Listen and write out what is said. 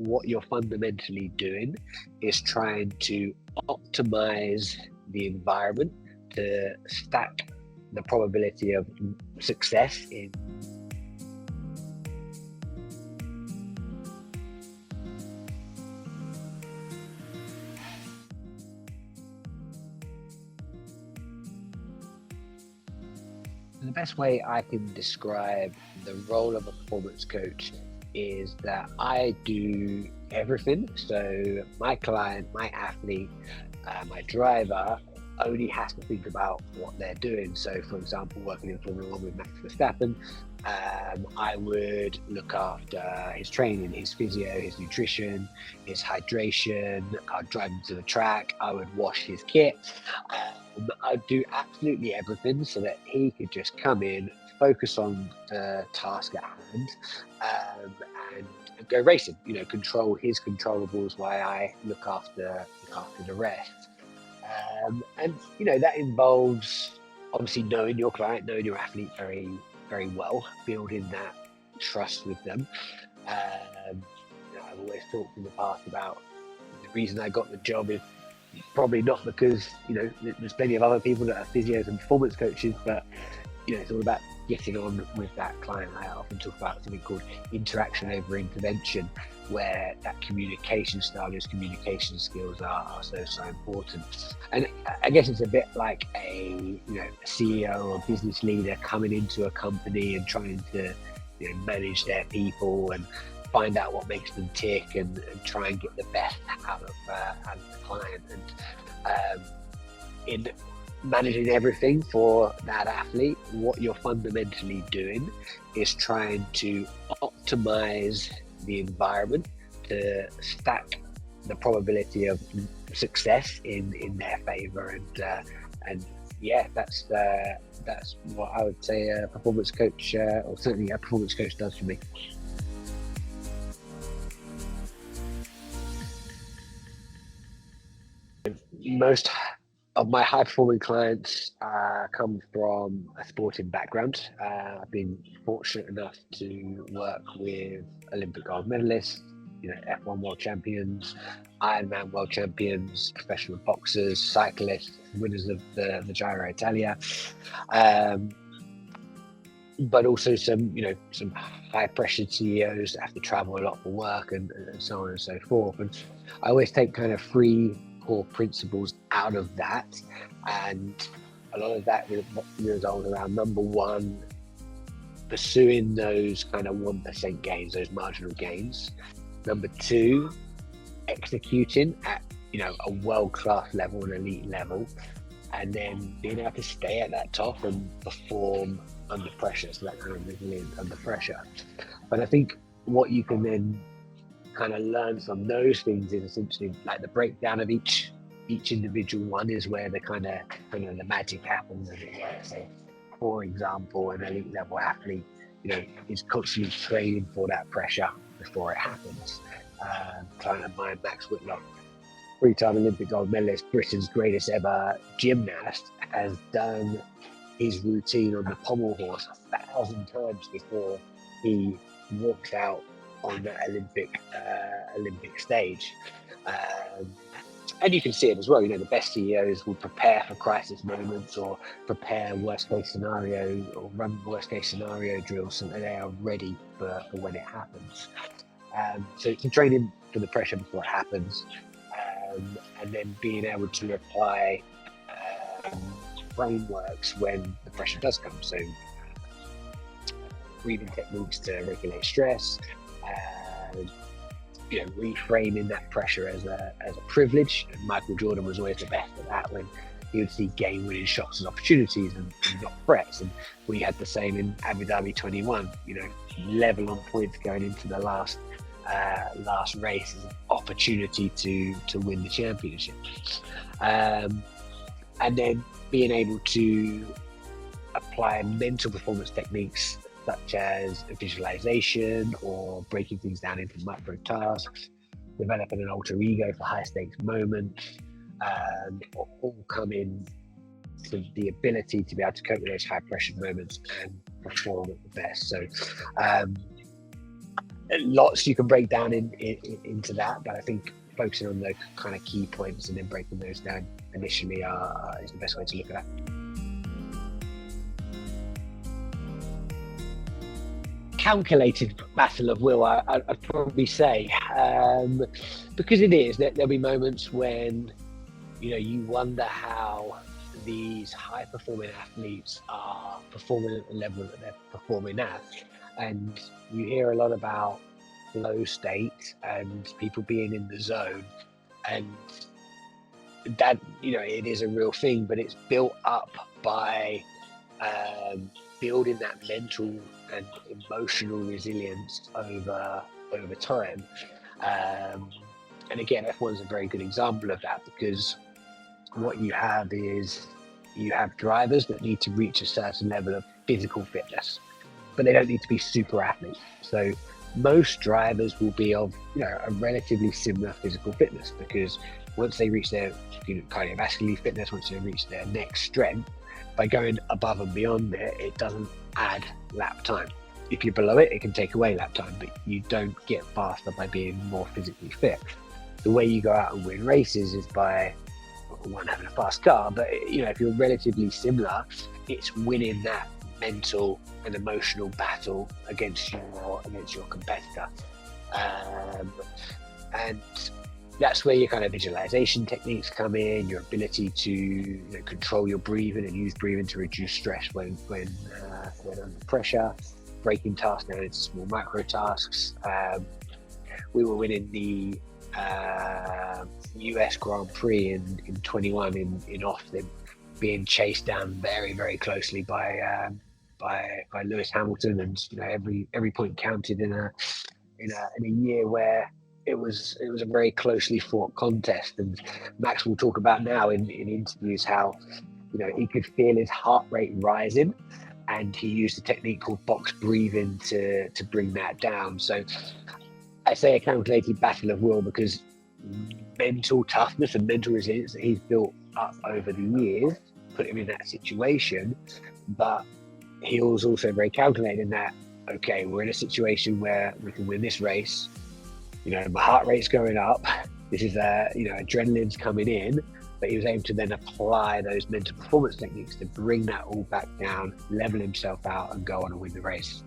what you're fundamentally doing is trying to optimize the environment to stack the probability of success in. The best way I can describe the role of a performance coach is that I do everything. So my client, my athlete, my driver only has to think about what they're doing. So for example, working in Formula 1 with Max Verstappen, I would look after his training, his physio, his nutrition, his hydration. I'd drive him to the track. I would wash his kit. I'd do absolutely everything so that he could just come in, focus on the task at hand, and go racing. Control his controllables while I look after the rest. And that involves obviously knowing your client, knowing your athlete very, very well, building that trust with them. I've always talked in the past about the reason I got the job is probably not because there's plenty of other people that are physios and performance coaches, but it's all about getting on with that client. I often talk about something called interaction over intervention, where that communication style, those communication skills are so important. And I guess it's a bit like a CEO or business leader coming into a company and trying to manage their people and find out what makes them tick and try and get the best out of the client. And in managing everything for that athlete, what you're fundamentally doing is trying to optimize the environment to stack the probability of success in their favor. And yeah, that's what I would say a performance coach, or certainly a performance coach, does for me. Most of my high-performing clients come from a sporting background. I've been fortunate enough to work with Olympic gold medalists, F1 world champions, Ironman world champions, professional boxers, cyclists, winners of the Giro Italia, but also some high-pressure CEOs that have to travel a lot for work and so on and so forth. And I always take kind of three core principles out of that, and a lot of that revolves around, number one, pursuing those kind of 1% gains, those marginal gains. Number two, executing at a world-class level, an elite level, and then being able to stay at that top and perform under pressure, so that kind of resilience under pressure. But I think what you can then kind of learn from those things is essentially like the breakdown of each individual one is where the kind of the magic happens, as it were. So, for example, an elite level athlete, is constantly training for that pressure before it happens. Client of mine, Max Whitlock, 3-time Olympic gold medalist, Britain's greatest ever gymnast, has done his routine on the pommel horse 1,000 times before he walks out on the Olympic stage. And you can see it as well. The best CEOs will prepare for crisis moments or prepare worst case scenario or run worst case scenario drills so that they are ready for when it happens. So it's training for the pressure before it happens, and then being able to apply frameworks when the pressure does come. So breathing techniques to regulate stress, reframing that pressure as a privilege. And Michael Jordan was always the best at that, when he would see game-winning shots as opportunities and not threats. And we had the same in Abu Dhabi 21. Level on points going into the last race as an opportunity to win the championship. And then being able to apply mental performance techniques such as visualization or breaking things down into micro tasks, developing an alter ego for high stakes moments, all come in to the ability to be able to cope with those high pressure moments and perform at the best. So lots you can break down into that, but I think focusing on the kind of key points and then breaking those down initially is the best way to look at that. Calculated battle of will, I'd probably say, because it is, there'll be moments when you wonder how these high performing athletes are performing at the level that they're performing at, and you hear a lot about flow state and people being in the zone, and that it is a real thing, but it's built up by building that mental and emotional resilience over time. And again, F1's a very good example of that, because what you have is you have drivers that need to reach a certain level of physical fitness, but they don't need to be super athletes. So most drivers will be of a relatively similar physical fitness, because once they reach their cardiovascular fitness, once they reach their next strength, by going above and beyond it doesn't add lap time. If you're below it, it can take away lap time, but you don't get faster by being more physically fit. The way you go out and win races is by one, having a fast car, but if you're relatively similar, it's winning that mental and emotional battle against your competitor, and that's where your kind of visualization techniques come in, your ability to control your breathing and use breathing to reduce stress when under pressure, breaking tasks down into small micro tasks. We were winning the US Grand Prix in 21 in Austin, being chased down very, very closely by Lewis Hamilton, and every point counted in a year where it was a very closely fought contest. And Max will talk about now in interviews how he could feel his heart rate rising, and he used a technique called box breathing to bring that down. So I say a calculated battle of will, because mental toughness and mental resilience that he's built up over the years put him in that situation. But he was also very calculated in that, okay, we're in a situation where we can win this race. My heart rate's going up. This is adrenaline's coming in, but he was able to then apply those mental performance techniques to bring that all back down, level himself out, and go on and win the race.